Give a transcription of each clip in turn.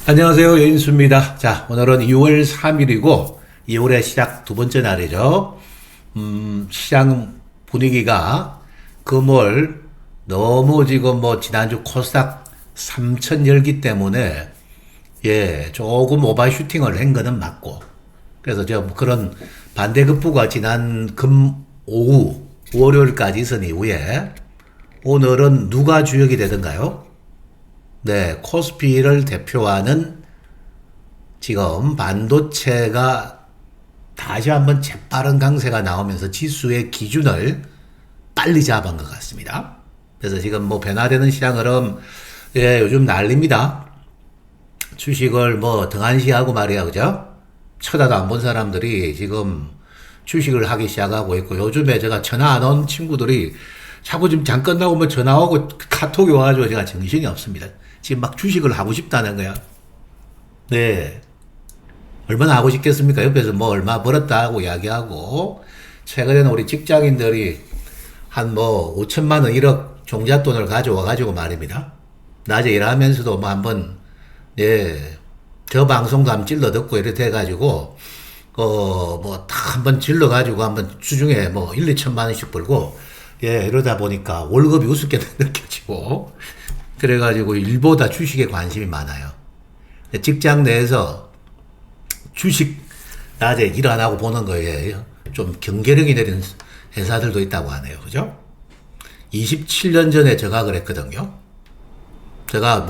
안녕하세요. 여인수입니다. 자, 오늘은 2월 3일이고 2월의 시작 두 번째 날이죠. 시장 분위기가 금월 너무 지금 지난주 코스닥 3천 열기 때문에 조금 오버슈팅을 한 거는 맞고, 그래서 그런 반대급부가 지난 금 오후 월요일까지 있은 이후에 오늘은 누가 주역이 되던가요? 네, 코스피를 대표하는 지금 반도체가 다시 한번 재빠른 강세가 나오면서 지수의 기준을 빨리 잡은 것 같습니다. 그래서 지금 변화되는 시장 흐름, 요즘 난립니다. 주식을 등한시하고 말이야, 그죠? 쳐다도 안 본 사람들이 지금 주식을 하기 시작하고 있고, 요즘에 제가 전화 안 온 친구들이 자꾸 지금 장 끝나고 전화 오고 카톡이 와가지고 제가 정신이 없습니다. 지금 막 주식을 하고 싶다는 거야. 네. 얼마나 하고 싶겠습니까? 옆에서 얼마 벌었다 고 이야기하고, 최근에는 우리 직장인들이 한 5천만 원, 1억 종잣돈을 가져와가지고 말입니다. 낮에 일하면서도 한번, 저 방송도 한번 찔러 듣고 이렇게 해가지고, 딱 한번 질러가지고 한번 주중에 1, 2천만 원씩 벌고, 이러다 보니까 월급이 우습게 느껴지고, 그래가지고 일보다 주식에 관심이 많아요. 직장 내에서 주식 낮에 일 안 하고 보는 거에 좀 경계력이 내린 회사들도 있다고 하네요. 그죠? 27년 전에 제가 그랬거든요. 제가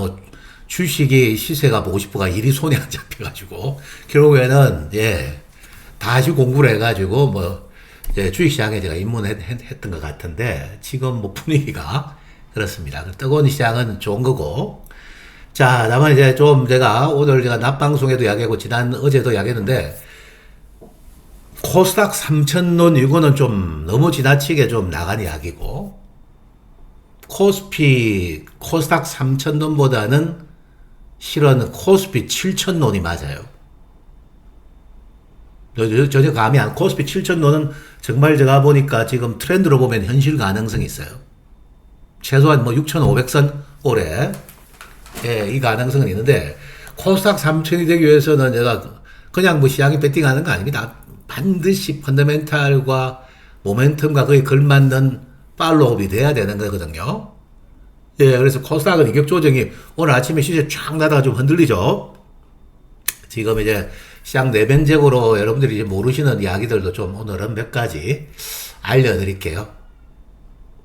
주식이 시세가 50%가 일이 손에 안 잡혀가지고, 결국에는, 다시 공부를 해가지고, 주식시장에 제가 입문했던 것 같은데, 지금 분위기가 그렇습니다. 뜨거운 시장은 좋은 거고. 자, 다만 이제 제가 오늘 낮방송에도 이야기하고 어제도 이야기했는데, 코스닥 3천론 이거는 좀 너무 지나치게 좀 나간 이야기고, 코스닥 3천론보다는 실은 코스피 7천론이 맞아요. 전혀 감이 코스피 7천론은 정말 제가 보니까 지금 트렌드로 보면 현실 가능성이 있어요. 최소한 6,500선 올해 이 가능성은 있는데, 코스닥 3천이 되기 위해서는 제가 그냥 시장이 배팅하는 거 아닙니다. 반드시 펀더멘탈과 모멘텀과 거의 걸맞는 팔로우업이 돼야 되는 거거든요. 그래서 코스닥은 이격 조정이 오늘 아침에 시세 쫙 나다가 좀 흔들리죠. 지금 이제 시장 내면적으로 여러분들이 모르시는 이야기들도 좀 오늘은 몇 가지 알려드릴게요.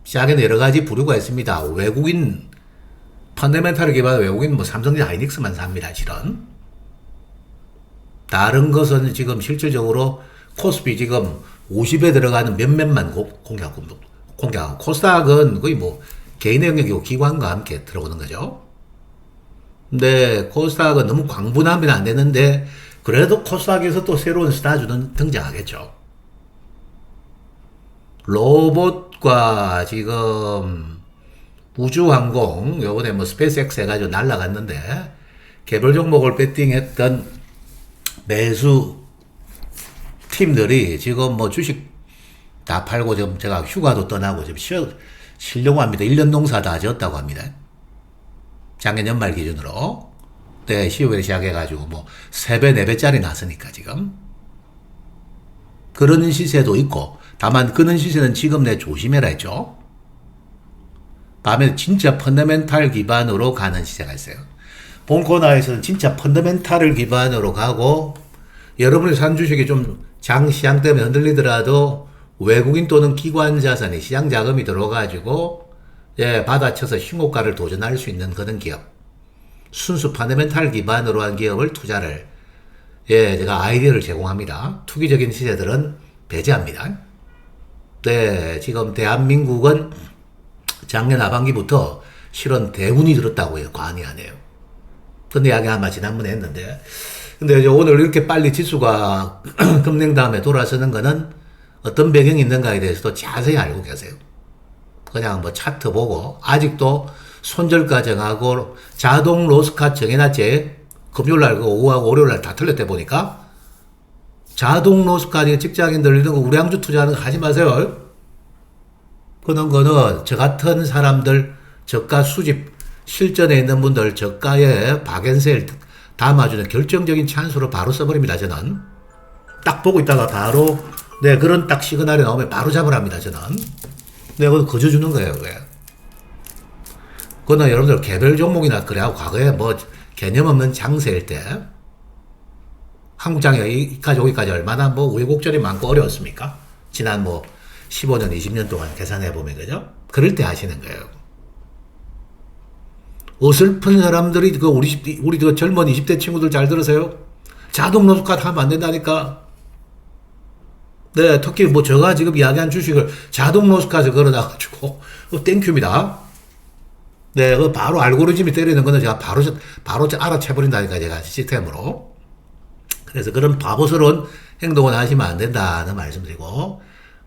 시장에는 여러 가지 부류가 있습니다. 외국인, 펀더멘탈을 기반한 외국인, 삼성전자 하이닉스만 삽니다, 실은. 다른 것은 지금 실질적으로 코스피 지금 50에 들어가는 몇몇만 공개하고, 코스닥은 거의 개인의 영역이고 기관과 함께 들어오는 거죠. 근데 코스닥은 너무 광분하면 안 되는데, 그래도 코스닥에서 또 새로운 스타주는 등장하겠죠. 로봇과 지금 우주항공, 요번에 스페이스X 해가지고 날라갔는데, 개별 종목을 배팅했던 매수 팀들이 지금 주식 다 팔고 지금 제가 휴가도 떠나고 지금 쉬려고 합니다. 1년 농사 다 지었다고 합니다. 작년 연말 기준으로. 10월에 시작해가지고 3배, 4배짜리 났으니까 지금. 그런 시세도 있고, 다만 그런 시세는 지금 조심해라 했죠. 다음에 진짜 펀더멘탈 기반으로 가는 시세가 있어요. 본 코너에서는 진짜 펀더멘탈을 기반으로 가고, 여러분이 산 주식이 좀 장시장 때문에 흔들리더라도 외국인 또는 기관 자산이 시장 자금이 들어가지고 받아쳐서 신고가를 도전할 수 있는 그런 기업, 순수 펀더멘탈 기반으로 한 기업을 투자를 제가 아이디어를 제공합니다. 투기적인 시세들은 배제합니다. 지금 대한민국은 작년 하반기부터 실은 대운이 들었다고 해요. 관이 아니에요. 근데 이야기 아마 지난번에 했는데, 근데 이제 오늘 이렇게 빨리 지수가 급냉 다음에 돌아서는 거는 어떤 배경이 있는가에 대해서도 자세히 알고 계세요. 그냥 차트 보고, 아직도 손절가 정하고 자동 로스카 정해놨지. 금요일날 오후하고 월요일날 다 틀렸대 보니까. 자동 로스카 직장인들 이런 거 우량주 투자하는 거 하지 마세요. 그런 거는 저 같은 사람들 저가 수집 실전에 있는 분들 저가에 박앤셀 담아주는 결정적인 찬스로 바로 써버립니다, 저는. 딱 보고 있다가 바로, 네, 그런 딱 시그널이 나오면 바로 잡으랍니다, 저는. 네, 그거 거저 주는 거예요, 그게. 그거는 여러분들 개별 종목이나 그래하고 과거에 뭐 개념 없는 장세일 때, 한국장에 이까지 오기까지 얼마나 뭐 우여곡절이 많고 어려웠습니까? 지난 뭐 15년, 20년 동안 계산해보면, 그죠? 그럴 때 하시는 거예요. 어설픈 사람들이, 우리 젊은 20대 친구들 잘 들으세요? 자동 노숙카드 하면 안 된다니까? 네, 특히 뭐 제가 지금 이야기한 주식을 자동 노숙카드 걸어놔가지고, 땡큐입니다. 네, 그 바로 알고리즘이 때리는 거는 제가 바로 알아채버린다니까, 제가 시스템으로. 그래서 그런 바보스러운 행동은 하시면 안 된다는 말씀드리고,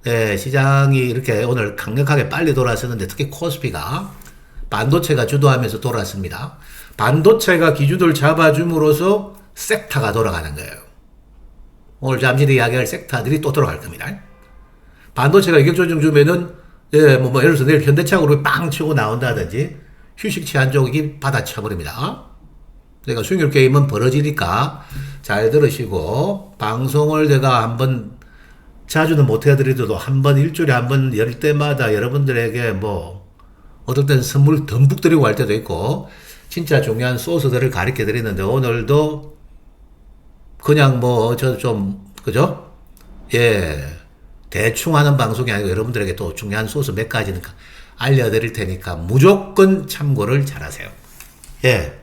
네, 시장이 이렇게 오늘 강력하게 빨리 돌아서는데 특히 코스피가 반도체가 주도하면서 돌았습니다. 반도체가 기준을 잡아줌으로써 섹터가 돌아가는 거예요. 오늘 잠시 뒤에 이야기할 섹터들이 또 돌아갈 겁니다. 반도체가 이격 조정 주면은, 예, 뭐 예를 들어서 내일 현대차가 빵 치고 나온다든지 휴식 취한 쪽이 받아쳐버립니다. 그러니까 수익률 게임은 벌어지니까 잘 들으시고, 방송을 제가 한번 자주는 못 해드리더라도 한번 일주일에 한 번 열 때마다 여러분들에게 뭐 어떨 땐 선물 듬뿍 드리고 갈 때도 있고 진짜 중요한 소스들을 가르쳐 드리는데 오늘도 그냥 뭐 저 좀 그죠? 예, 대충 하는 방송이 아니고 여러분들에게 또 중요한 소스 몇 가지는 알려드릴 테니까 무조건 참고를 잘하세요. 예,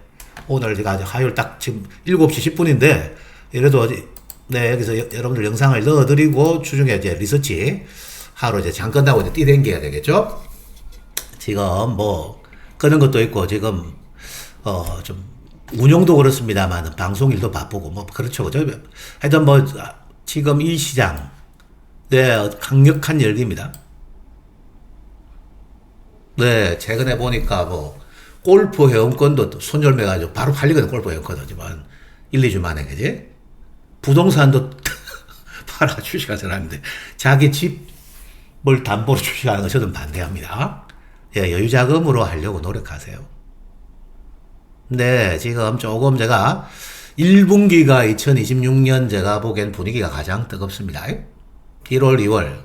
오늘 제가 화요일 딱 지금 7시 10분인데 이래도 네, 여기서 여러분들 영상을 넣어드리고 주중에 이제 리서치 하러 이제 장 끝나고 이제 뛰댕겨야 되겠죠? 지금 뭐 끄는 것도 있고 지금 좀 운용도 그렇습니다만 방송 일도 바쁘고 뭐 그렇죠, 그죠? 하여튼 뭐 지금 이 시장 네 강력한 열기입니다. 네, 최근에 보니까 뭐 골프 회원권도 손절매가지고 바로 팔리거든. 골프 회원권이지만 1, 2주 만에 그지? 부동산도 팔아 주식하는 사람인데 자기 집을 담보로 주식하는 거 저는 반대합니다. 예, 여유 자금으로 하려고 노력하세요. 네, 지금 조금 제가 1분기가 2026년 제가 보기엔 분위기가 가장 뜨겁습니다. 1월, 2월.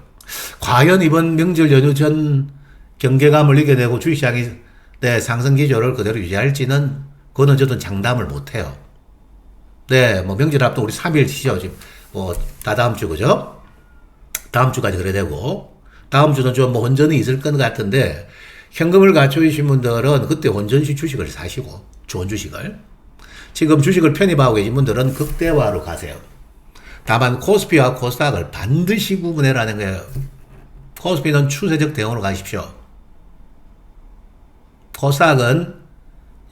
과연 이번 명절 연휴 전 경계감을 이겨내고 주식시장이 네, 상승 기조를 그대로 유지할지는 그거는 저도 장담을 못해요. 네, 뭐 명절 앞도 우리 3일치죠. 지금 뭐 다다음 주 그죠? 다음 주까지 그래 되고 다음 주는 좀 뭐 혼전이 있을 것 같은데 현금을 갖추신 분들은 그때 혼전시 주식을 사시고 좋은 주식을 지금 주식을 편입하고 계신 분들은 극대화로 가세요. 다만 코스피와 코스닥을 반드시 구분해라는 거예요. 코스피는 추세적 대응으로 가십시오. 코스닥은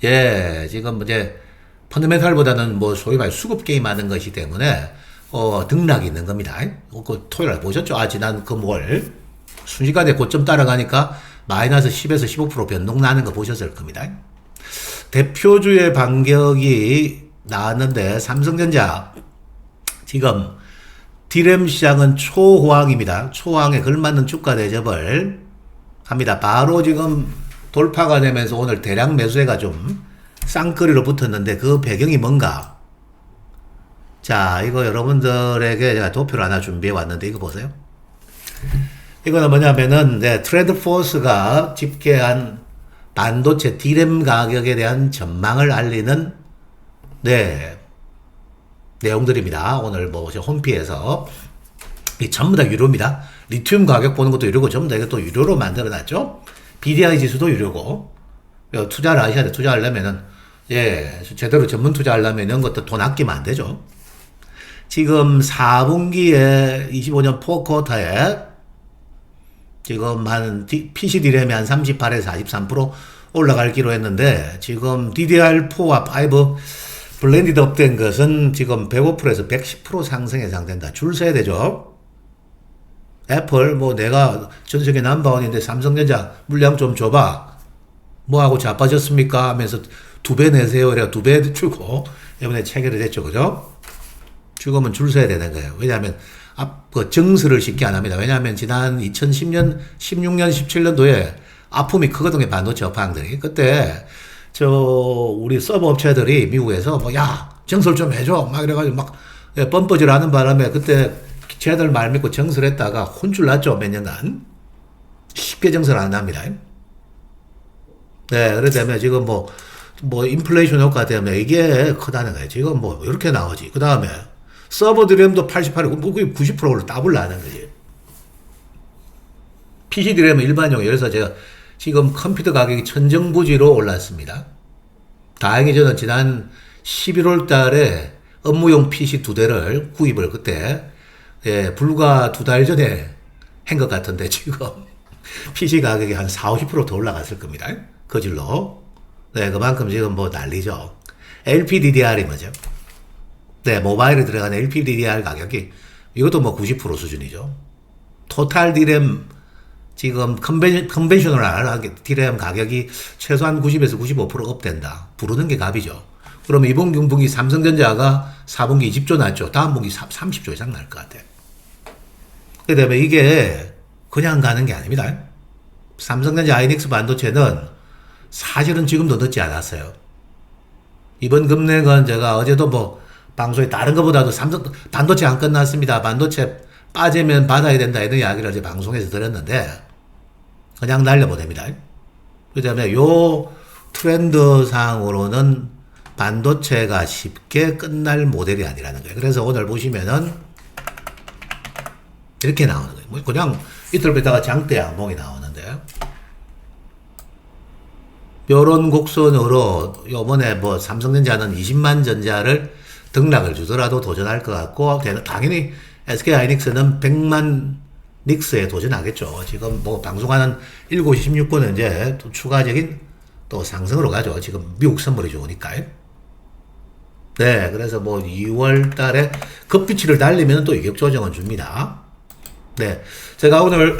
예 지금 이제 펀더멘탈보다는 뭐 소위 말 수급 게임 하는 것이기 때문에 등락이 있는 겁니다. 그 토요일에 보셨죠? 지난 금월 순식간에 고점 따라가니까 마이너스 10에서 15% 변동 나는 거 보셨을 겁니다. 대표주의 반격이 나왔는데 삼성전자 지금 디램 시장은 초호황입니다. 초호황에 걸맞는 주가 대접을 합니다. 바로 지금 돌파가 되면서 오늘 대량 매수세가 좀 쌍거리로 붙었는데 그 배경이 뭔가? 자, 이거 여러분들에게 제가 도표를 하나 준비해 왔는데 이거 보세요. 이거는 뭐냐면은 네, 트레드포스가 집계한 반도체 디램 가격에 대한 전망을 알리는 네, 내용들입니다. 오늘 뭐 홈피에서 이 전부 다 유료입니다. 리튬 가격 보는 것도 유료고 전부 다 이것도 유료로 만들어 놨죠. BDI 지수도 유료고 투자를 하셔야 돼. 투자하려면은 예, 제대로 전문 투자하려면 이런 것도 돈 아끼면 안 되죠. 지금 4분기에 25년 4쿼터에 지금 한 PC 디램이 한 38에서 43% 올라갈기로 했는데 지금 DDR4와 5 블렌디드 업된 것은 지금 105%에서 110% 상승 예상된다. 줄 서야 되죠. 애플 뭐 내가 전 세계 넘버원인데 삼성전자 물량 좀 줘봐. 뭐하고 자빠졌습니까? 하면서 2배 내세요. 그래가 2배 주고 이번에 체결이 됐죠. 그죠? 지금은 줄 서야 되는 거예요. 왜냐하면 그 증설을 쉽게 안 합니다. 왜냐하면 지난 2010년, 16년, 17년도에 아픔이 크거든요. 반도체 업황들이. 그때 우리 서버 업체들이 미국에서 야 정설 좀 해줘. 막 이래가지고 막 예, 뻔뻔질 하는 바람에 그때 쟤들 말 믿고 정설했다가 혼쭐 났죠. 몇 년간. 쉽게 정설 안 합니다. 네, 그래 때문에 지금 뭐 인플레이션 효과 때문에 이게 크다는 거예요. 지금 뭐 이렇게 나오지. 그 다음에 서버 드램도 88이고 뭐 90%를 더블 나는 거지. PC 드램은 일반용. 그래서 제가 지금 컴퓨터 가격이 천정부지로 올랐습니다. 다행히 저는 지난 11월 달에 업무용 PC 2대를 구입을 그때 예, 불과 2달 전에 한 것 같은데 지금 PC 가격이 한 40~50%더 올라갔을 겁니다. 거질로. 네, 그만큼 지금 뭐 난리죠. LPDDR이 뭐죠? 네, 모바일에 들어가는 LPDDR 가격이 이것도 뭐 90% 수준이죠. 토탈 디램 지금 컨벤셔널 디램 가격이 최소한 90에서 95% 업된다. 부르는 게 값이죠. 그러면 이번 분기 삼성전자가 4분기 20조 났죠. 다음 분기 30조 이상 날 것 같아요. 그 다음에 이게 그냥 가는 게 아닙니다. 삼성전자 하이닉스 반도체는 사실은 지금도 늦지 않았어요. 이번 급락은 제가 어제도 뭐 방송에 다른 것보다도 삼성 반도체 안 끝났습니다. 반도체 빠지면 받아야 된다 이런 이야기를 어제 방송에서 들었는데 그냥 날려보냅니다. 그 다음에 요 트렌드상으로는 반도체가 쉽게 끝날 모델이 아니라는 거예요. 그래서 오늘 보시면은 이렇게 나오는 거예요. 뭐 그냥 이틀 있다가 장대 양봉이 나오는데 요런 곡선으로 요번에 뭐 삼성전자는 20만 전자를 등락을 주더라도 도전할 것 같고 당연히 SK하이닉스는 100만 닉스에 도전하겠죠. 지금 뭐 방송하는 7시 16분은 이제 또 추가적인 또 상승으로 가죠. 지금 미국 선물이 좋으니까요. 네, 그래서 뭐 2월 달에 급비치를 달리면 또 이격 조정은 줍니다. 네, 제가 오늘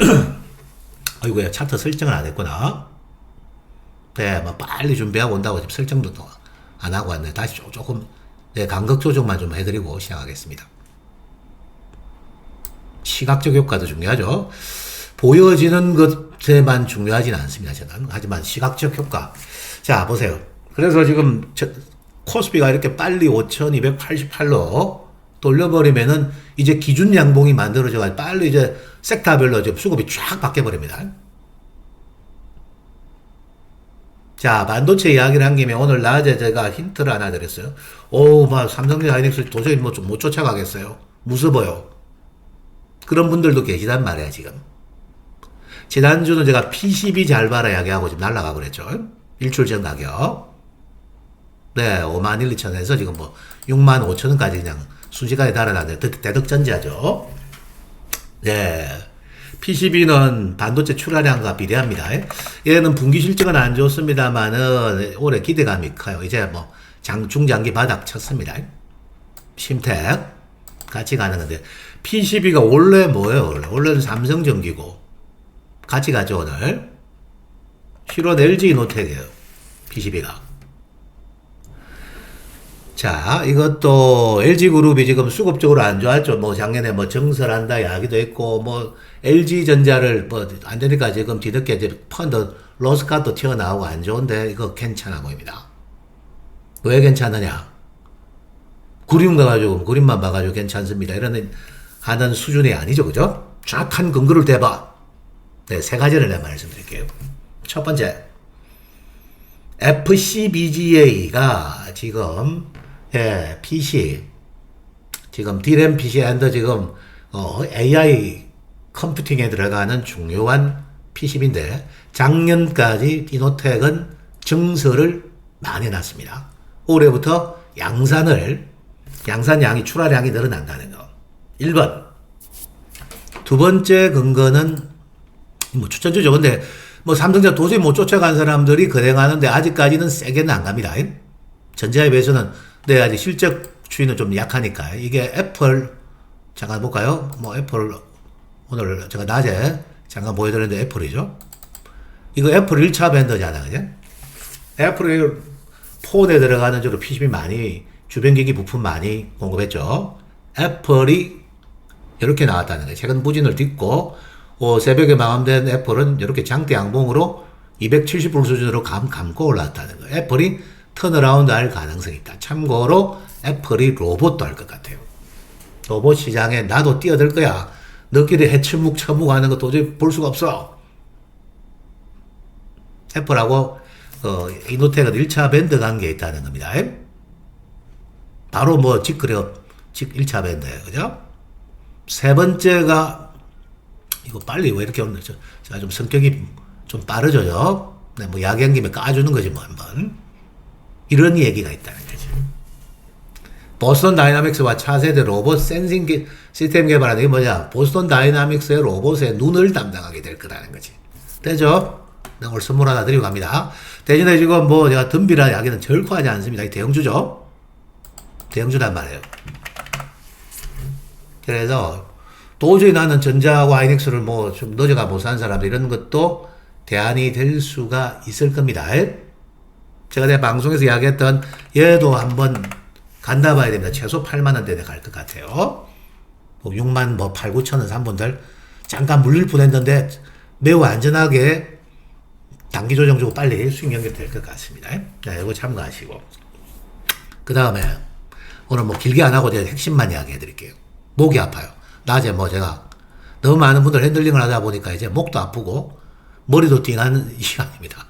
아이고야 차트 설정을 안 했구나. 네, 뭐 빨리 준비하고 온다고 지금 설정도 또 안 하고 왔네. 다시 조금 네, 간격 조정만 좀 해드리고 시작하겠습니다. 시각적 효과도 중요하죠. 보여지는 것에만 중요하지는 않습니다. 저는. 하지만 시각적 효과. 자, 보세요. 그래서 지금 코스피가 이렇게 빨리 5,288로 돌려버리면은 이제 기준 양봉이 만들어져가지고 빨리 이제 섹터별로 지금 수급이 쫙 바뀌어버립니다. 자, 반도체 이야기를 한 김에 오늘 낮에 제가 힌트를 하나 드렸어요. 막 삼성전자 하이닉스 도저히 못 쫓아가겠어요. 무서워요. 그런 분들도 계시단 말이야, 지금. 지난주는 제가 PCB 잘 봐라 이야기하고 지금 날아가고 그랬죠. 일출 전 가격. 네, 51,2천원에서 지금 뭐 65,000원까지 그냥 순식간에 달아나는데 대덕전자죠. 네. PCB는 반도체 출하량과 비례합니다. 얘는 분기 실적은 안 좋습니다만은 올해 기대감이 커요. 이제 뭐 중장기 바닥 쳤습니다. 심택 같이 가는 건데 PCB가 원래 뭐예요? 원래는 삼성전기고 같이 가죠 오늘. 실온 LG노텍이에요. PCB가. 자, 이것도 LG그룹이 지금 수급적으로 안 좋았죠. 뭐 작년에 뭐 정설한다 이야기도 있고 뭐 LG전자를 뭐 안 되니까 지금 뒤늦게 이제 펀드 로스카도 튀어나오고 안 좋은데 이거 괜찮아 보입니다. 왜 괜찮느냐? 그림 가가지고 그림만 봐가지고 괜찮습니다. 이런 하는 수준이 아니죠, 그죠? 쫙한 근거를 대봐. 네, 세 가지를 내가 말씀드릴게요. 첫 번째, FCBGA가 지금 PC 지금 D램 PC 앤드 지금 AI 컴퓨팅에 들어가는 중요한 PCB인데 작년까지 디노텍은 증설을 많이 해놨습니다. 올해부터 양산량이 출하량이 늘어난다는 거. 1번. 두 번째 근거는 뭐 추천주죠. 근데 뭐 삼성전자 도저히 못 쫓아간 사람들이 거래하는데 아직까지는 세게는 안 갑니다. 전자에 비해서는 네, 아직 실적 추이는 좀 약하니까. 이게 애플 잠깐 볼까요? 뭐 애플 오늘 제가 낮에 잠깐 보여드렸는데 애플이죠. 이거 애플 1차 벤더잖아, 그죠? 애플이 폰에 들어가는 주로 PCB 많이 주변기기 부품 많이 공급했죠. 애플이 이렇게 나왔다는 거예요. 최근 부진을 딛고 새벽에 마감된 애플은 이렇게 장대 양봉으로 270불 수준으로 감고 올라왔다는 거예요. 애플이 턴어라운드 할 가능성이 있다. 참고로 애플이 로봇도 할 것 같아요. 로봇 시장에 나도 뛰어들 거야. 너끼리 해치묵 하는 거 도저히 볼 수가 없어. 애플하고 이노텍은 1차 밴드 관계에 있다는 겁니다. 바로 뭐 직거래업 1차 밴드예요. 그죠? 세 번째가 이거 빨리 왜 이렇게 오늘 제가 좀 성격이 좀 빠르죠. 네, 뭐 야기한 김에 까주는 거지 뭐 한번. 이런 얘기가 있다는 거죠. 보스턴 다이나믹스와 차세대 로봇 센싱 시스템 개발하는 게 뭐냐? 보스턴 다이나믹스의 로봇의 눈을 담당하게 될 거라는 거지. 되죠? 네, 오늘 선물 하나 드리고 갑니다. 대신에 지금 뭐 제가 덤비라 이야기는 절코 하지 않습니다. 이 대형주죠? 대형주단 말이에요. 그래서 도저히 나는 전자하고 하이닉스를 뭐 좀 늦어가 못 사는 사람들 이런 것도 대안이 될 수가 있을 겁니다. 제가 내 방송에서 이야기했던 얘도 한번 간다 봐야 됩니다. 최소 8만원대에 갈 것 같아요. 뭐 6만 뭐 8, 9천원 산 분들 잠깐 물릴 뻔했는데 매우 안전하게 단기 조정 주고 빨리 수익 연결될 것 같습니다. 네, 이거 참고하시고. 그 다음에 오늘 뭐 길게 안 하고 제가 핵심만 이야기해 드릴게요. 목이 아파요. 낮에 뭐 제가 너무 많은 분들 핸들링을 하다 보니까 이제 목도 아프고 머리도 띵하는 시간입니다.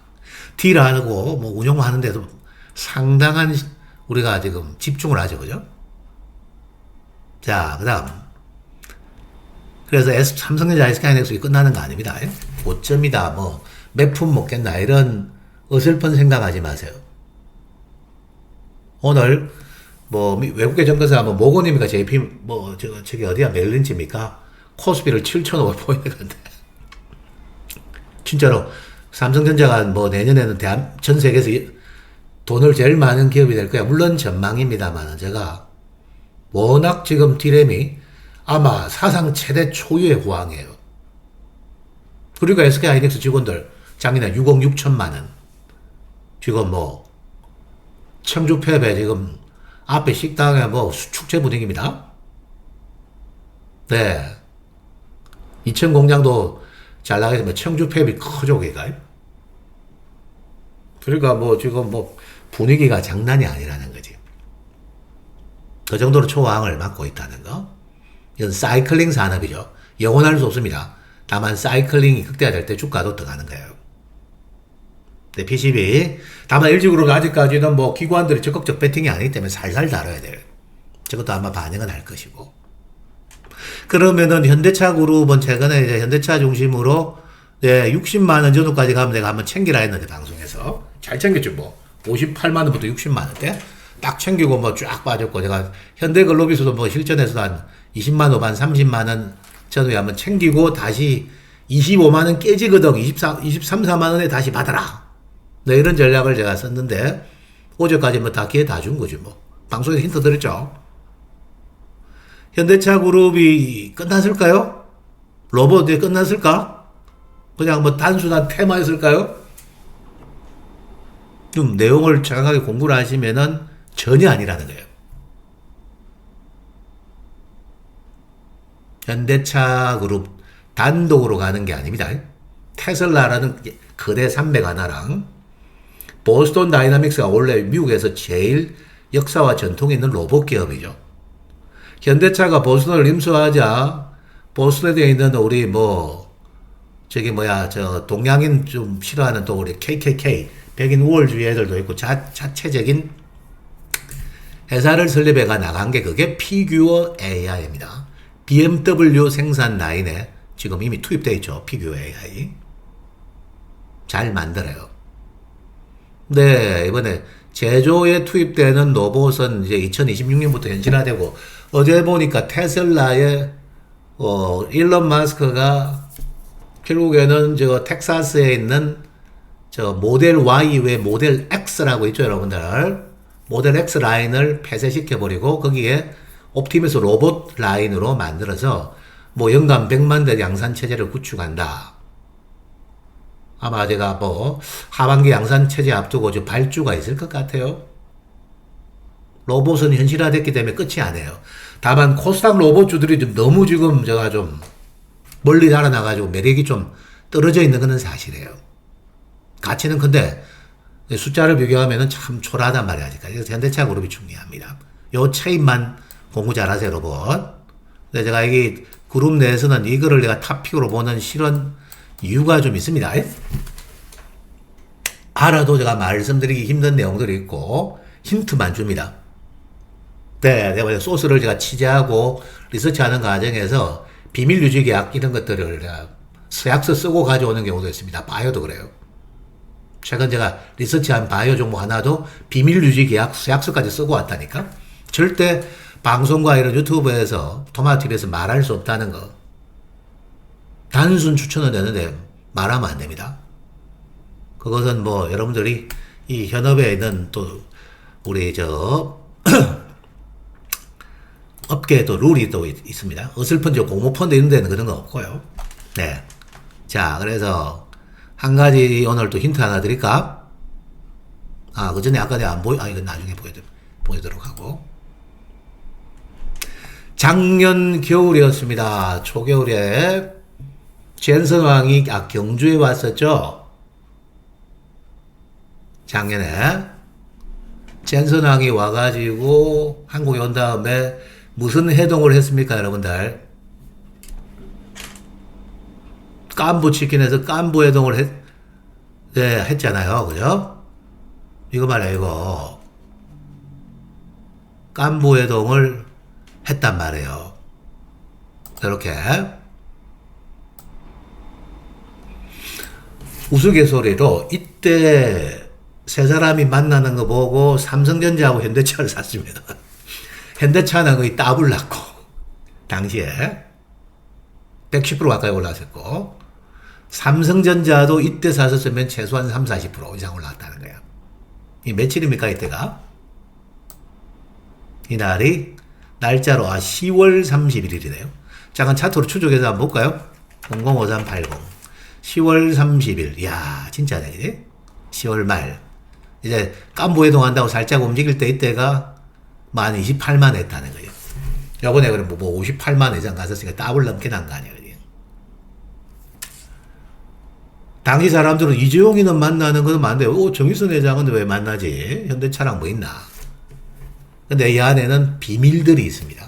딜하고 뭐 운용하는데도 상당한 우리가 지금 집중을 하죠. 그죠? 자, 그 다음. 그래서 삼성전자 SK하이닉스가 끝나는 거 아닙니다. 고점이다, 뭐, 몇 푼 먹겠나, 이런 어설픈 생각하지 마세요. 오늘, 뭐, 외국계 정거사, 뭐, 모건입니까? JP, 뭐, 저기 어디야? 멜린치입니까? 코스피를 7,500 포인트 간대. 진짜로, 삼성전자가 뭐, 내년에는 전 세계에서 돈을 제일 많은 기업이 될 거야. 물론 전망입니다만, 제가 워낙 지금 디램이 아마 사상 최대 초유의 호황이에요. 그리고 SK하이닉스 직원들 작년에 6억 6천만 원. 지금 뭐 청주 폐업에 지금 앞에 식당에 뭐 축제 분위기입니다. 네. 이천 공장도 잘 나가지만 청주 폐업이 크죠, 걔가. 그러니까 뭐 지금 뭐 분위기가 장난이 아니라는 거지. 그 정도로 초황을 맞고 있다는 거. 이건 사이클링 산업이죠. 영원할 수 없습니다. 다만 사이클링이 극대화될 때 주가도 들어가는 거예요. 네, PCB. 다만 LG그룹은 아직까지는 뭐 기관들이 적극적 배팅이 아니기 때문에 살살 다뤄야 돼요. 저것도 아마 반영은 할 것이고. 그러면은 현대차 그룹은 최근에 이제 현대차 중심으로 60만원 전후까지 가면 내가 한번 챙기라 했는데 방송에서 잘 챙겼죠 뭐. 58만원부터 60만원대 딱 챙기고 뭐 쫙 빠졌고 제가 현대글로비스도 뭐 실전에서도 한 20만 원 반 30만원 전후에 한번 챙기고 다시 25만원 깨지거든 23, 4만원에 다시 받아라. 네, 이런 전략을 제가 썼는데 어제까지 뭐 다 기회 다 준 거지 뭐. 방송에서 힌트 드렸죠. 현대차 그룹이 끝났을까요? 로봇이 끝났을까? 그냥 뭐 단순한 테마였을까요? 좀 내용을 정확하게 공부를 하시면은 전혀 아니라는 거예요. 현대차 그룹 단독으로 가는 게 아닙니다. 테슬라라는 거대 산맥 하나랑 보스턴 다이나믹스가 원래 미국에서 제일 역사와 전통이 있는 로봇 기업이죠. 현대차가 보스턴을 임수하자 보스턴에 있는 우리 뭐 저기 뭐야 저 동양인 좀 싫어하는 또 우리 KKK 백인 우월주의 애들도 있고 자체적인 회사를 설립해가 나간 게 그게 피규어 AI입니다. BMW 생산 라인에 지금 이미 투입되어 있죠. 피규어 AI. 잘 만들어요. 네, 이번에 제조에 투입되는 로봇은 이제 2026년부터 현실화되고 어제 보니까 테슬라의 일론 마스크가 결국에는 저 텍사스에 있는 저 모델 Y 외 모델 X라고 있죠, 여러분들. 모델 X 라인을 폐쇄시켜버리고 거기에 옵티머스 로봇 라인으로 만들어서 뭐 연간 100만 대 양산 체제를 구축한다. 아마 제가 뭐 하반기 양산 체제 앞두고 저 발주가 있을 것 같아요. 로봇은 현실화됐기 때문에 끝이 아니에요. 다만 코스닥 로봇주들이 좀 너무 지금 제가 좀 멀리 달아나가지고 매력이 좀 떨어져 있는 것은 사실이에요. 가치는 큰데 숫자를 비교하면은 참 초라하단 말이야. 그래서 현대차 그룹이 중요합니다. 요 체인만 공부 잘하세요, 여러분. 근데 제가 이 그룹 내에서는 이거를 내가 탑픽으로 보는 실은 이유가 좀 있습니다. 알아도 제가 말씀드리기 힘든 내용들이 있고 힌트만 줍니다. 네, 내가 소스를 제가 취재하고 리서치하는 과정에서 비밀 유지 계약 이런 것들을 제가 서약서 쓰고 가져오는 경우도 있습니다. 바이오도 그래요. 최근 제가 리서치한 바이오 종목 하나도 비밀 유지 계약 서약서까지 쓰고 왔다니까. 절대 방송과 이런 유튜브에서 토마토TV에서 말할 수 없다는 거. 단순 추천은 되는데 말하면 안 됩니다. 그것은 뭐 여러분들이 이 현업에 있는 또 우리 업계에 또 룰이 또 있습니다. 어설픈 공모펀드 이런 데는 그런 거 없고요. 네. 자, 그래서 한 가지 오늘 또 힌트 하나 드릴까? 그 전에 아까 내가 이건 나중에 보여드리도록 하고. 작년 겨울이었습니다. 초겨울에 젠슨왕이 경주에 왔었죠. 작년에 젠슨왕이 와가지고 한국에 온 다음에 무슨 해동을 했습니까, 여러분들? 깐부 치킨에서 깐부 해동을 했잖아요. 그죠? 이거 말이에요, 이거. 깐부 해동을 했단 말이에요. 이렇게. 우스갯소리로 이때 세 사람이 만나는 거 보고 삼성전자하고 현대차를 샀습니다. 현대차는 거의 더블 났고, 당시에 110% 가까이 올랐었고, 삼성전자도 이때 샀었으면 최소한 30-40% 이상 올랐다는 거야. 이 며칠입니까, 이때가? 이날이 날짜로 10월 31일이네요. 잠깐 차트로 추적해서 한번 볼까요? 005380 10월 30일. 이야, 진짜네, 이제 10월 말. 이제 깐부 해동한다고 살짝 움직일 때 이때가 만 28만 했다는 거예요. 요번에 그럼 뭐 58만 이상 갔었으니까 더블 넘게 난 거 아니에요. 당시 사람들은 이재용이는 만나는 것도 많은데, 정유선 회장은 왜 만나지? 현대차랑 뭐 있나? 근데 이 안에는 비밀들이 있습니다.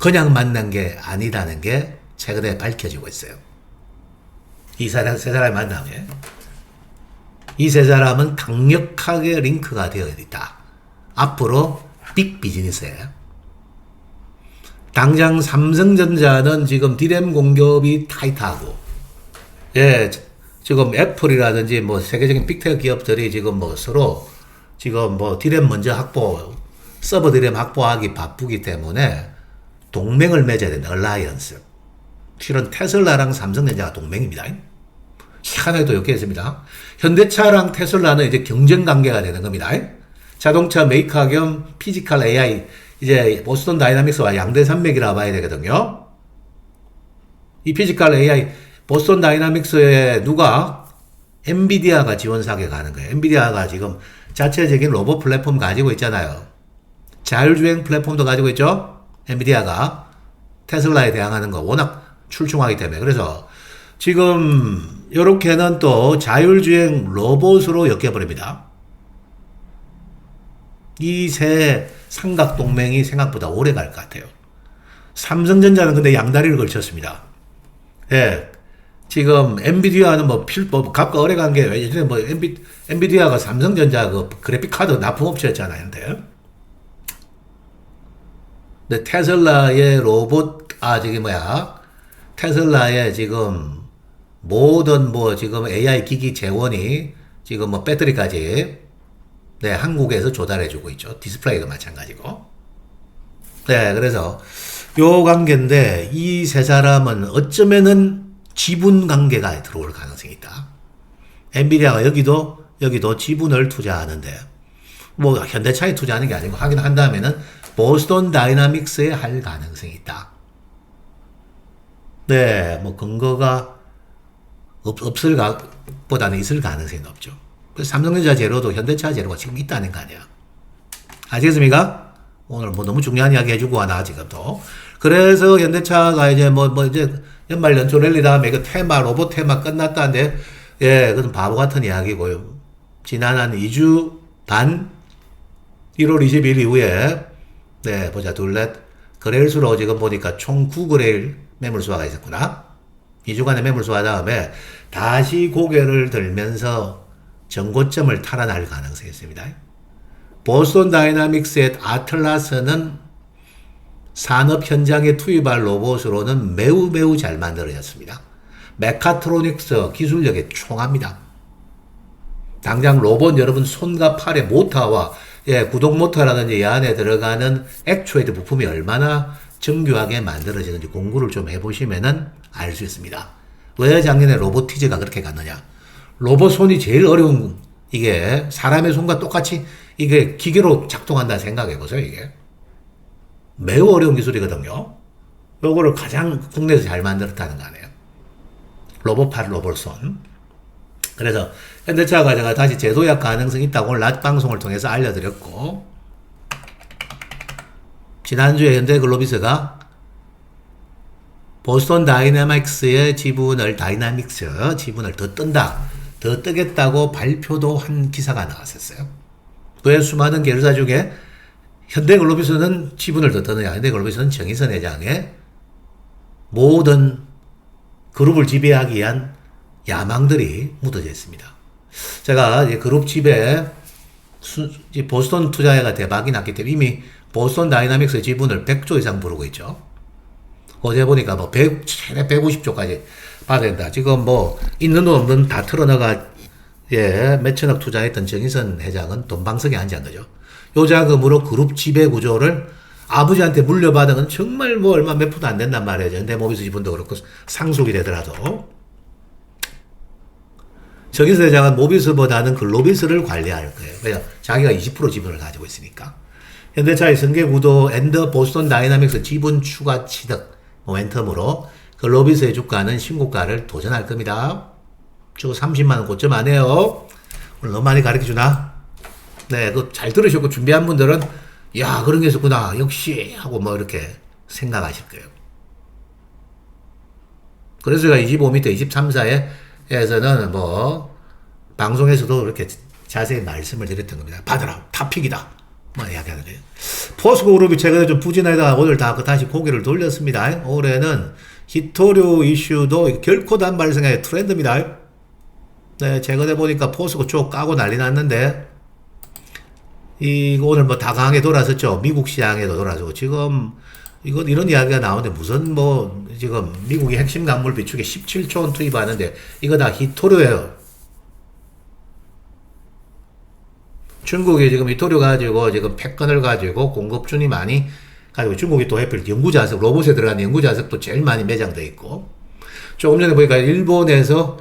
그냥 만난 게 아니다는 게 최근에 밝혀지고 있어요. 이 세 사람이 만나면 이 세 사람은 강력하게 링크가 되어 있다. 앞으로 빅 비즈니스예요. 당장 삼성전자는 지금 디램 공급이 타이트하고, 지금 애플이라든지 뭐 세계적인 빅테크 기업들이 지금 뭐 서로 지금 뭐 디램 먼저 서버 디램 확보하기 바쁘기 때문에 동맹을 맺어야 된다. 얼라이언스. 실은 테슬라랑 삼성전자가 동맹입니다. 희한하게도 이렇게 했습니다. 현대차랑 테슬라는 이제 경쟁 관계가 되는 겁니다. 자동차 메이커 겸 피지컬 AI, 이제 보스턴 다이나믹스와 양대 산맥이라 봐야 되거든요. 이 피지컬 AI, 보스턴 다이나믹스에 누가? 엔비디아가 지원 사격에 가는 거예요. 엔비디아가 지금 자체적인 로봇 플랫폼 가지고 있잖아요. 자율주행 플랫폼도 가지고 있죠. 엔비디아가 테슬라에 대항하는 거 워낙 출중하기 때문에. 그래서 지금 요렇게는 또 자율주행 로봇으로 엮여버립니다. 이 세 삼각동맹이 생각보다 오래 갈 것 같아요. 삼성전자는 근데 양다리를 걸쳤습니다. 지금 엔비디아는 값과 어뢰 관계, 예전에 엔비디아가 삼성전자 그래픽카드 납품업체였잖아요. 근데 테슬라의 로봇, 테슬라의 지금 모든 지금 AI 기기 재원이 지금 배터리까지 한국에서 조달해주고 있죠. 디스플레이도 마찬가지고. 그래서 요 관계인데 이 세 사람은 어쩌면은 지분 관계가 들어올 가능성이 있다. 엔비디아가 여기도 지분을 투자하는데, 현대차에 투자하는 게 아니고 하긴 한다면은 보스턴 다이나믹스에 할 가능성이 있다. 근거가 없을 보다는 있을 가능성이 높죠. 그래서 삼성전자 재료도 현대차 재료가 지금 있다는 거 아니야. 아시겠습니까? 오늘 너무 중요한 이야기 해주고 와나 지금도. 그래서 현대차가 이제 이제 연말 연초 랠리 다음에 로봇 테마 끝났다는데, 예, 그건 바보 같은 이야기고요. 지난 한 2주 반, 1월 20일 이후에, 네, 보자, 둘넷, 거래일수로 지금 보니까 총 9거래일 매물수화가 있었구나. 2주간의 매물수화 다음에 다시 고개를 들면서 전고점을 탈환할 가능성이 있습니다. 보스턴 다이나믹스의 아틀라스는 산업 현장에 투입할 로봇으로는 매우 잘 만들어졌습니다. 메카트로닉스 기술력에 총합니다. 당장 로봇 여러분 손과 팔의 모터와 구동 모터라든지 이 안에 들어가는 액추에이터 부품이 얼마나 정교하게 만들어지는지 공부를 좀 해보시면은 알 수 있습니다. 왜 작년에 로보티즈가 그렇게 갔느냐? 로봇 손이 제일 어려운, 이게 사람의 손과 똑같이 이게 기계로 작동한다 생각해 보세요. 이게 매우 어려운 기술이거든요. 요거를 가장 국내에서 잘 만들었다는 거 아니에요. 로봇팔, 로봇손. 그래서 현대차가 제가 다시 재도약 가능성이 있다고 오늘 낮 방송을 통해서 알려드렸고, 지난주에 현대글로비스가 보스턴 다이나믹스의 지분을 더 뜬다, 더 뜨겠다고 발표도 한 기사가 나왔었어요. 왜 수많은 계열사 중에 현대글로비스는 지분을 더 뜨느냐? 현대글로비스는 정의선 회장의 모든 그룹을 지배하기 위한 야망들이 묻어져 있습니다. 제가 그룹 지배, 보스턴 투자회가 대박이 났기 때문에 이미 보스턴 다이나믹스의 지분을 100조 이상 부르고 있죠. 어제 보니까 뭐 100, 150조까지 받아야 된다. 지금 뭐 있는 돈 없는 다 털어넣어가 몇천억 투자했던 정의선 회장은 돈방석에 앉은 거죠. 요 자금으로 그룹 지배 구조를 아버지한테 물려받은 건 정말 뭐 얼마 몇 푼도 안 된단 말이에요. 현대모비스 지분도 그렇고 상속이 되더라도. 정의선 회장은 모비스보다는 글로비스를 관리할 거예요. 왜냐? 자기가 20% 지분을 가지고 있으니까. 현대차의 설계구도 앤더 보스턴 다이나믹스 지분 추가 취득 모멘텀으로 글로비스의 주가는 신고가를 도전할 겁니다. 저 30만원 고점 안 해요. 오늘 너무 많이 가르쳐주나? 네, 그 잘 들으셨고 준비한 분들은 야, 그런 게 있었구나. 역시 하고 뭐 이렇게 생각하실 거예요. 그래서 제가 25m, 23사에서는 뭐 방송에서도 이렇게 자세히 말씀을 드렸던 겁니다. 받으라, 탑픽이다. 뭐 이야기하는 거예요. 포스코 그룹이 최근에 좀 부진하다가 오늘 다시 고개를 돌렸습니다. 올해는 히토류 이슈도 결코 단발성의 트렌드입니다. 네, 최근에 보니까 포스코 쪽 까고 난리 났는데, 오늘 뭐 다 강하게 돌아섰죠. 미국 시장에도 돌아서고, 지금, 이런 이야기가 나오는데, 무슨 지금 미국이 핵심 광물 비축에 17조 원 투입하는데, 이거 다 히토류예요. 중국이 지금 히토류 가지고, 지금 패권을 가지고, 공급준이 많이 가지고, 중국이 또 해필 연구자석, 로봇에 들어간 연구자석도 제일 많이 매장돼 있고, 조금 전에 보니까 일본에서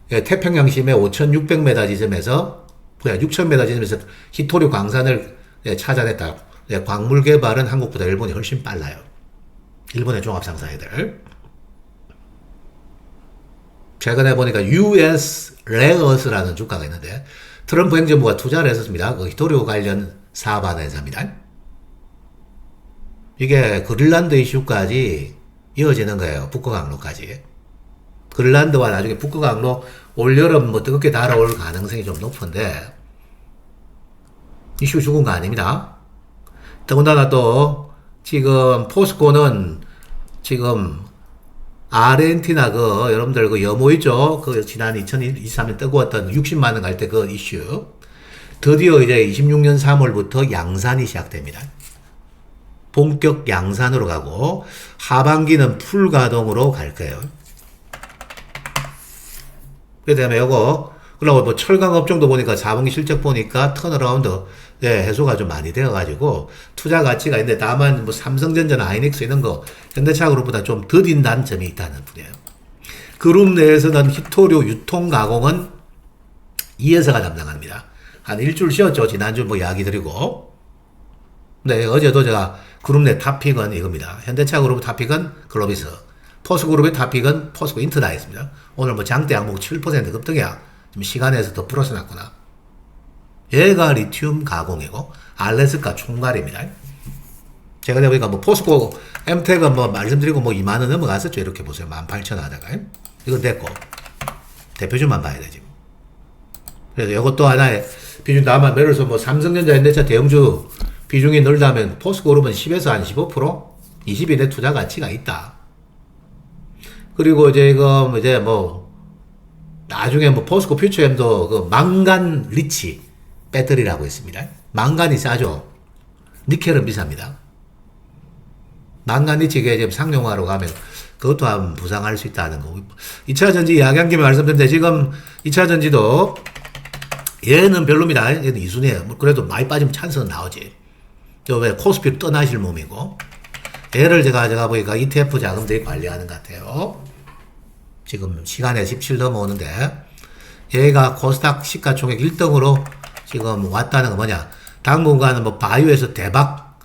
태평양 심해 5,600m 지점에서 6,000m 지점에서 히토류 광산을 찾아냈다. 광물 개발은 한국보다 일본이 훨씬 빨라요. 일본의 종합상사회들. 최근에 보니까 US 레어스라는 주가가 있는데 트럼프 행정부가 투자를 했었습니다. 그 히토류 관련 사업하는 회사입니다. 이게 그린란드 이슈까지 이어지는 거예요. 북극항로까지. 그린란드와 나중에 북극항로 올여름 뭐 뜨겁게 달아올 가능성이 좀 높은데 이슈 죽은 거 아닙니다. 더군다나 또 지금 포스코는 지금 아르헨티나 여러분들 염호 있죠? 지난 2023년 뜨거웠던 60만원 갈 때 이슈. 드디어 이제 26년 3월부터 양산이 시작됩니다. 본격 양산으로 가고 하반기는 풀 가동으로 갈 거예요. 그 다음에 그리고 뭐 철강 업종도 보니까 4분기 실적 보니까 턴어라운드, 해소가 좀 많이 되어가지고 투자 가치가 있는데 다만 뭐 삼성전자나 하이닉스 이런 거 현대차 그룹보다 좀 더딘다는 점이 있다는 분이에요. 그룹 내에서는 히토류 유통 가공은 이 회사가 담당합니다. 한 일주일 쉬었죠. 지난주 뭐 이야기 드리고. 네, 어제도 제가 그룹 내 탑픽은 이겁니다. 현대차 그룹 탑픽은 글로비스. 포스그룹의 탑픽은 포스코 인터나였습니다. 오늘 뭐 장대 항목 7% 급등이야. 좀 시간에서 더 플러스 났구나. 얘가 리튬 가공이고 알래스카 총괄입니다. 제가 보니까 뭐 포스코 엠텍은 뭐 말씀드리고 뭐 2만원 넘어갔었죠. 이렇게 보세요. 18,000원 하다가. 이건 됐고 대표주만 봐야 돼 지금. 그래서 이것도 하나의 비중 다만 예를 들어서 뭐 삼성전자 현대차 대형주 비중이 늘다면 포스코그룹은 10에서 한 15%? 20이 내 투자 가치가 있다. 그리고 이제 뭐 나중에 뭐 포스코 퓨처엠도 그 망간 리치 배터리라고 있습니다. 망간이 싸죠. 니켈은 비쌉니다. 망간 리치가 지금 상용화로 가면 그것도 한번 부상할 수 있다는 거. 2차 전지 이야기한 김에 말씀드렸는데 지금 2차 전지도 얘는 별로입니다. 얘는 2순위에요. 그래도 많이 빠지면 찬스는 나오지. 왜 코스피로 떠나실 몸이고. 얘를 제가 보니까 ETF 자금들이 관리하는 것 같아요. 지금 시간에 17 넘어오는데 얘가 코스닥 시가총액 1등으로 지금 왔다는 거 뭐냐. 당분간은 뭐 바이오에서 대박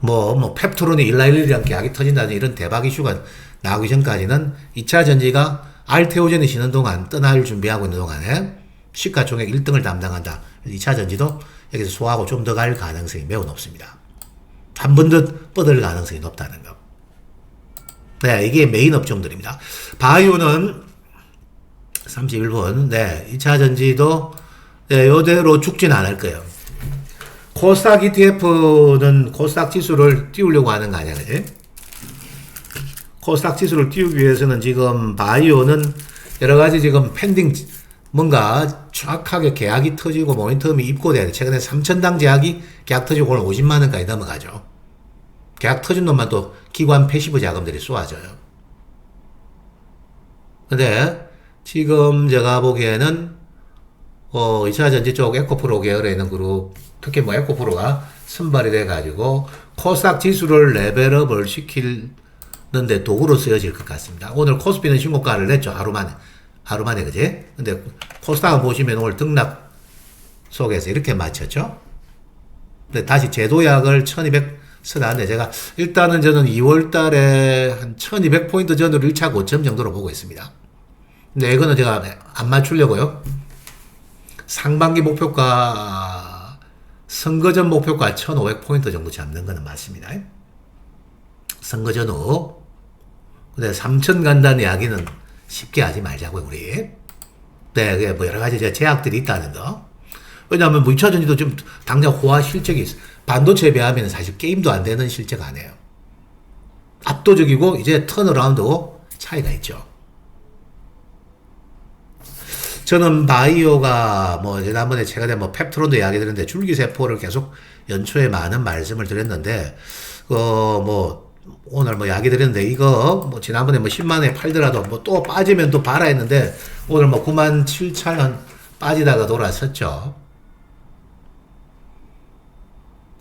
뭐 펩트론이 111이랑 계약이 터진다는 이런 대박 이슈가 나오기 전까지는 2차 전지가 알테오젠이 쉬는 동안 떠날 준비하고 있는 동안에 시가총액 1등을 담당한다. 2차 전지도 여기서 소화하고 좀 더 갈 가능성이 매우 높습니다. 한 번 더 뻗을 가능성이 높다는 거. 네, 이게 메인 업종들입니다. 바이오는 31분. 네, 2차 전지도 네, 요대로 죽진 않을 거예요. 코스닥 ETF는 코스닥 지수를 띄우려고 하는 거 아니야, 그지? 코스닥 지수를 띄우기 위해서는 지금 바이오는 여러 가지 지금 펜딩 뭔가 정확하게 계약이 터지고 모니터음이 입고돼야 돼. 최근에 3,000당 계약 터지고 오늘 50만 원까지 넘어가죠. 계약 터진 놈만 또 기관 패시브 자금들이 쏘아져요. 근데 지금 제가 보기에는 2차 전지 쪽 에코프로 계열에 있는 그룹, 특히 뭐 에코프로가 선발이 돼가지고 코스닥 지수를 레벨업을 시키는데 도구로 쓰여질 것 같습니다. 오늘 코스피는 신고가를 냈죠. 하루 만에, 그지? 근데 코스닥을 보시면 오늘 등락 속에서 이렇게 맞췄죠? 근데 다시 제도약을 1200 쓰다는데 제가 일단은 저는 2월 달에 한 1200포인트 전으로 1차 고점 정도로 보고 있습니다. 근데 이거는 제가 안 맞추려고요. 상반기 목표가, 선거 전 목표가 1500포인트 정도 잡는 거는 맞습니다. 선거 전후. 근데 3000 간다는 이야기는 쉽게 하지 말자고요, 우리. 네, 그게 뭐 여러 가지 제약들이 있다는 거. 왜냐하면 뭐 2차 전지도 좀 당장 호화 실적이 있어. 반도체에 비하면 사실 게임도 안 되는 실적 아니에요. 압도적이고 이제 턴어라운드고 차이가 있죠. 저는 바이오가 뭐 지난번에 최근에 뭐 펩트론도 이야기 드렸는데 줄기세포를 계속 연초에 많은 말씀을 드렸는데 뭐 오늘 뭐 이야기 드렸는데 이거 뭐 지난번에 뭐 10만 원에 팔더라도 뭐 또 빠지면 또 봐라 했는데 오늘 뭐 9만 7천 원 빠지다가 돌아섰죠.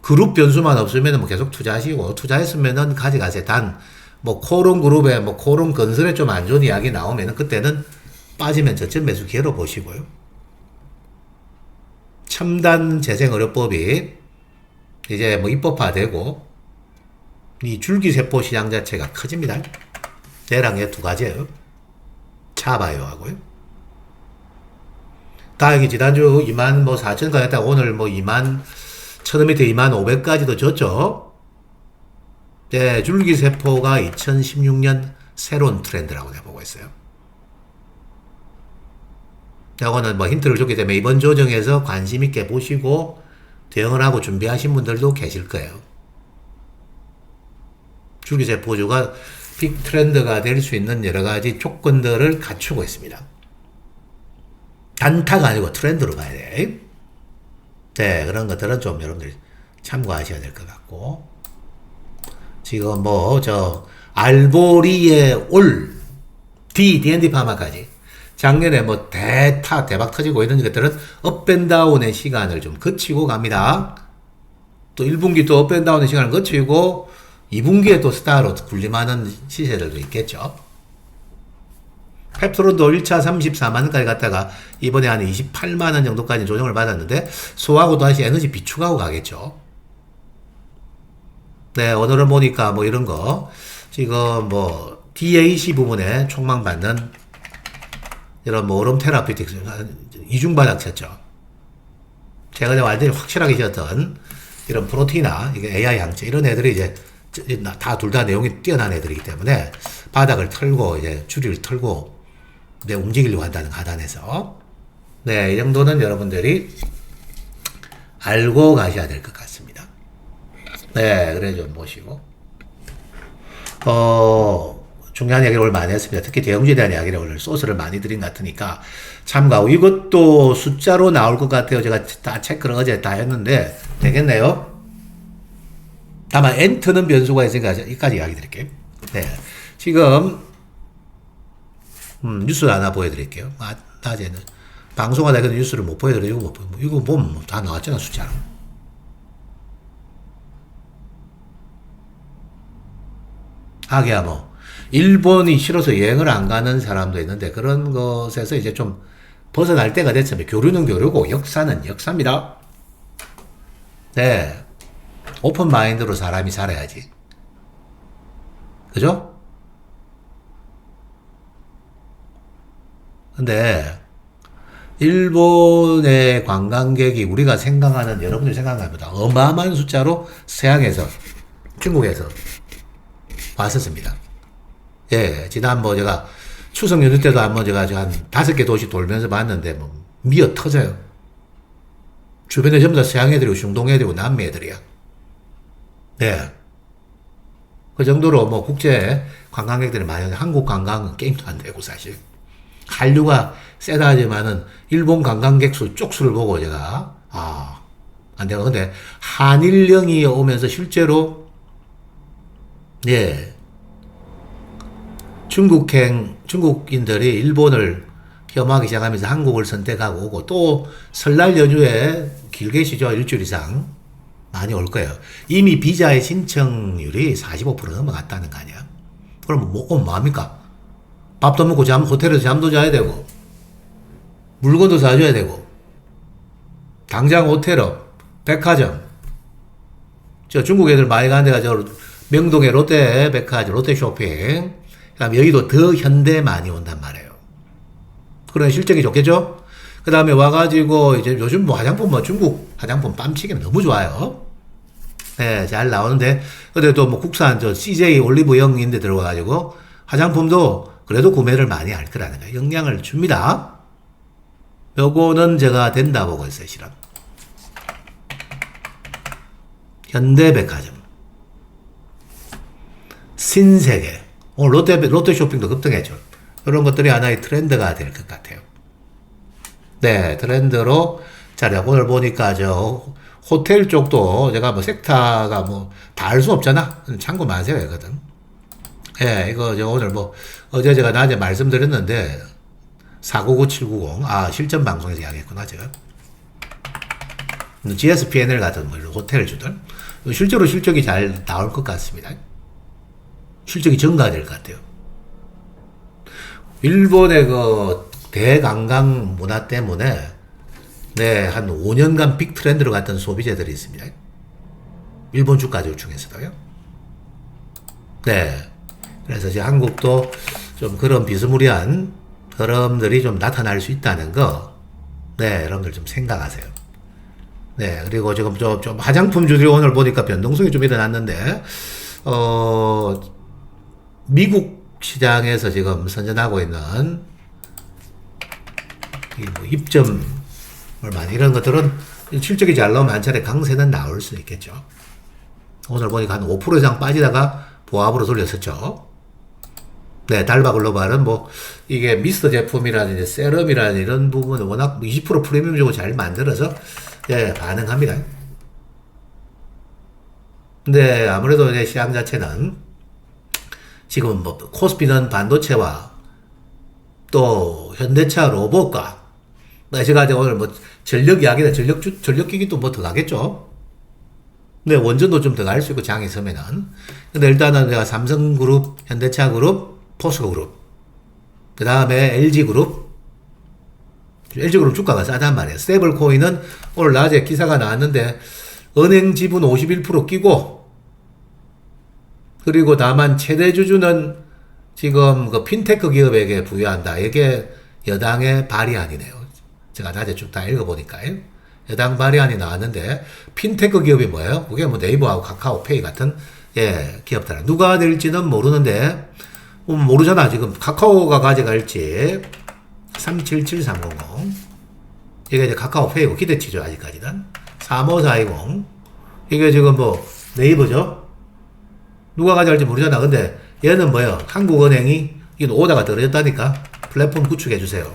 그룹 변수만 없으면 뭐 계속 투자하시고 투자했으면은 가져가세요. 단 뭐 코론 그룹에 뭐 코론 건설에 좀 안 좋은 이야기 나오면은 그때는 빠지면 저점 매수 기회로 보시고요. 첨단 재생의료법이 이제 뭐 입법화되고 이 줄기세포 시장 자체가 커집니다. 얘랑 얘 두 가지예요. 차바이오하고요. 다행히 지난주 2만 뭐 4천 가겠다가 오늘 뭐 2만 1000원 밑에 2만 500까지도 줬죠. 네, 줄기세포가 2016년 새로운 트렌드라고 내가 보고 있어요. 이거는 뭐 힌트를 줬기 때문에 이번 조정에서 관심 있게 보시고 대응을 하고 준비하신 분들도 계실 거예요. 줄기세포주가 빅 트렌드가 될 수 있는 여러 가지 조건들을 갖추고 있습니다. 단타가 아니고 트렌드로 봐야 돼. 네, 그런 것들은 좀 여러분들이 참고하셔야 될 것 같고. 지금 뭐, 알보리의 올, D&D 파마까지. 작년에 뭐 대박 터지고 이런 것들은 업앤다운의 시간을 좀 거치고 갑니다. 또 1분기 또 업앤다운의 시간을 거치고 2분기에 또 스타로 군림하는 시세들도 있겠죠. 펩트론도 1차 34만원까지 갔다가 이번에 한 28만원 정도까지 조정을 받았는데 소하고 다시 에너지 비축하고 가겠죠. 네, 오늘은 보니까 뭐 이런 거 지금 뭐 DAC 부분에 촉망받는 이런 뭐 오름 테라피틱스 이중바닥 쳤죠. 최근에 완전히 확실하게 쳤던 이런 프로티나 이게 AI 항체 이런 애들이 이제 다 둘 다 내용이 뛰어난 애들이기 때문에 바닥을 털고 이제 주리를 털고 이제 움직이려고 한다는 하단에서 네, 이 정도는 여러분들이 알고 가셔야 될 것 같습니다. 네, 그래 좀 보시고. 중요한 이야기를 오늘 많이 했습니다. 특히 대형주에 대한 이야기를 오늘 소스를 많이 드린 것 같으니까 참고하고, 이것도 숫자로 나올 것 같아요. 제가 다 체크를 어제 다 했는데 되겠네요. 다만 엔터는 변수가 있으니까 여기까지 이야기 드릴게요. 네, 지금 뉴스 하나 보여드릴게요. 낮에는 방송하다 이거 뉴스를 못 보여드려요. 이거 보면 다 나왔잖아, 숫자로. 하기야 뭐 일본이 싫어서 여행을 안 가는 사람도 있는데, 그런 것에서 이제 좀 벗어날 때가 됐으면, 교류는 교류고 역사는 역사입니다. 네, 오픈 마인드로 사람이 살아야지. 그죠? 근데 일본의 관광객이 우리가 생각하는, 여러분들이 생각하는 것보다 어마어마한 숫자로 서양에서, 중국에서 왔었습니다. 예, 지난 제가 추석 연휴 때도 한번 제가 한 5개 도시 돌면서 봤는데, 미어 터져요. 주변에 전부 다 서양 애들이고, 중동 애들이고, 남미 애들이야. 네. 그 정도로 국제 관광객들이 많이 오는데, 한국 관광은 게임도 안 되고, 사실. 한류가 세다 하지만은, 일본 관광객 수 쪽수를 보고 제가, 안 되고. 근데, 한일령이 오면서 실제로, 예, 중국인들이 일본을 혐오하기 시작하면서 한국을 선택하고 오고, 또 설날 연휴에 길게 쉬죠. 일주일 이상 많이 올 거예요. 이미 비자의 신청률이 45% 넘어갔다는 거 아니야? 그럼 뭐합니까? 밥도 먹고 호텔에서 잠도 자야 되고, 물건도 사줘야 되고, 당장 호텔업, 백화점, 중국 애들 많이 가는 데가 명동의 롯데 백화점, 롯데 쇼핑, 그 다음에 여기도 더 현대 많이 온단 말이에요. 그런 실적이 좋겠죠? 그 다음에 와가지고, 이제 요즘 화장품, 중국 화장품 뺨치기는 너무 좋아요. 네, 잘 나오는데, 근데 또 국산 CJ 올리브영인데 들어가가지고, 화장품도 그래도 구매를 많이 할 거라는 거예요. 영향을 줍니다. 요거는 제가 된다 보고 있어요, 실은. 현대백화점. 신세계. 오늘 롯데 쇼핑도 급등했죠. 이런 것들이 하나의 트렌드가 될 것 같아요. 네, 트렌드로. 자, 오늘 보니까 호텔 쪽도 제가 섹터가 다 알 수 없잖아. 참고 마세요, 이거든. 예, 이거 오늘 어제 제가 낮에 말씀드렸는데, 499790. 실전 방송에서 이야기했구나, 제가. GSPNL 같은 호텔주들. 실제로 실적이 잘 나올 것 같습니다. 실적이 증가될 것 같아요. 일본의 대관광 문화 때문에, 네, 한 5년간 빅 트렌드로 갔던 소비재들이 있습니다. 일본 주가들 중에서도요. 네. 그래서 이제 한국도 좀 그런 비스무리한 흐름들이 좀 나타날 수 있다는 거, 네, 여러분들 좀 생각하세요. 네, 그리고 지금 좀 화장품주들이 오늘 보니까 변동성이 좀 일어났는데, 미국 시장에서 지금 선전하고 있는 입점을 많이, 이런 것들은 실적이 잘 나오면 한 차례 강세는 나올 수 있겠죠. 오늘 보니까 한 5% 이상 빠지다가 보합으로 돌렸었죠. 네, 달바글로발은 이게 미스터 제품이라든지 세럼이라든지 이런 부분은 워낙 20% 프리미엄적으로 잘 만들어서, 예, 가능합니다. 근데 아무래도 이제 시장 자체는 지금 코스피는 반도체와 또 현대차 로봇과, 제가 오늘 전력 이야기다, 전력기기도 더 가겠죠. 네, 원전도 좀 더 갈 수 있고, 장이 서면은. 근데 일단은 내가 삼성그룹, 현대차그룹, 포스코그룹, 그 다음에 LG그룹 주가가 싸단 말이에요. 스테이블코인은 오늘 낮에 기사가 나왔는데, 은행 지분 51% 끼고, 그리고 다만 최대 주주는 지금 핀테크 기업에게 부여한다. 이게 여당의 발의안이네요. 제가 낮에 쭉 다 읽어보니까요. 여당 발의안이 나왔는데, 핀테크 기업이 뭐예요? 그게 네이버하고 카카오페이 같은, 예, 기업들. 누가 될지는 모르는데, 모르잖아. 지금 카카오가 가져갈지. 377300. 이게 이제 카카오페이고 기대치죠, 아직까지는. 35420. 이게 지금 뭐, 네이버죠? 누가 가져갈지 모르잖아. 근데 얘는 뭐예요? 한국은행이 이 오다가 떨어졌다니까? 플랫폼 구축해주세요.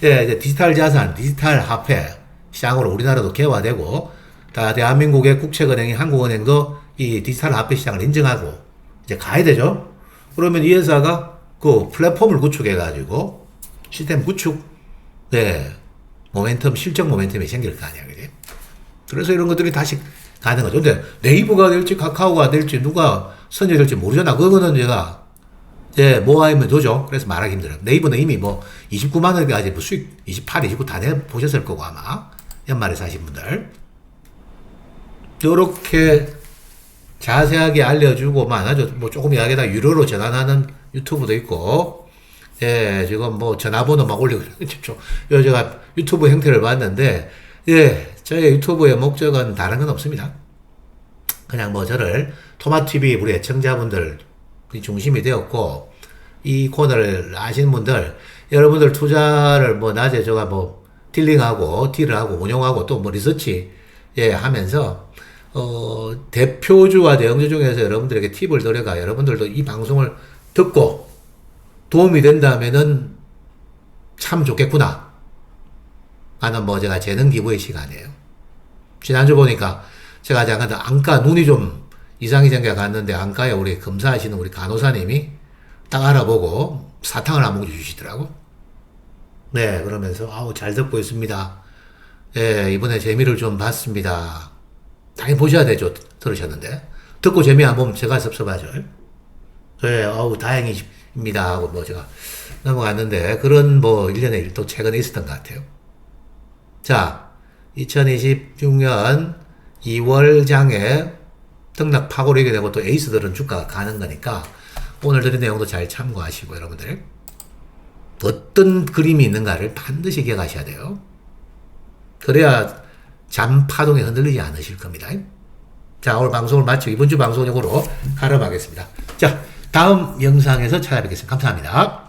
예, 이제 디지털 자산, 디지털 화폐 시장으로 우리나라도 개화되고, 다 대한민국의 국책은행이 한국은행도 이 디지털 화폐 시장을 인정하고, 이제 가야 되죠? 그러면 이 회사가 그 플랫폼을 구축해가지고, 시스템 구축, 네, 모멘텀, 실적 모멘텀이 생길 거 아니야, 그지? 그래서 이런 것들이 다시 가는 거죠. 근데 네이버가 될지 카카오가 될지 누가 선정될지 모르잖아. 그거는 제가, 예, 뭐 하면 되죠. 그래서 말하기 힘들어요. 네이버는 이미 뭐 29만 원까지 뭐 수익 28, 29 다 내보셨을 거고 아마. 연말에 사신 분들. 요렇게 자세하게 알려주고만 아주 뭐 조금 이야기다 유료로 전환하는 유튜브도 있고, 예, 지금 뭐 전화번호 막 올리고, 요 제가 유튜브 형태를 봤는데, 예, 저의 유튜브의 목적은 다른 건 없습니다. 그냥 뭐 저를 토마TV 우리 애청자분들 중심이 되었고, 이 코너를 아시는 분들, 여러분들 투자를 뭐 낮에 제가 뭐 딜링하고, 딜을 하고, 운용하고, 또 뭐 리서치, 예, 하면서, 대표주와 대형주 중에서 여러분들에게 팁을 드려가 여러분들도 이 방송을 듣고 도움이 된다면은 참 좋겠구나. 하는 뭐 제가 재능 기부의 시간이에요. 지난주 보니까 제가 잠깐 안과 눈이 좀 이상이 생겨 갔는데 안과에 우리 검사하시는 우리 간호사님이 딱 알아보고 사탕을 한 봉지 주시더라고. 네, 그러면서 아우 잘 듣고 있습니다. 예, 이번에 재미를 좀 봤습니다. 당연히 보셔야 되죠. 들으셨는데. 듣고 재미 안 보면 제가 섭섭하죠. 예, 어우, 다행입니다. 하고 뭐 제가 넘어갔는데, 그런 뭐, 일련의 일도 최근에 있었던 것 같아요. 자, 2026년 2월 장에 등락 파고를 이게 되고 또 에이스들은 주가가 가는 거니까, 오늘 드린 내용도 잘 참고하시고, 여러분들. 어떤 그림이 있는가를 반드시 기억하셔야 돼요. 그래야 잠파동에 흔들리지 않으실 겁니다. 자, 오늘 방송을 마치고 이번 주 방송용으로 가름하겠습니다. 자, 다음 영상에서 찾아뵙겠습니다. 감사합니다.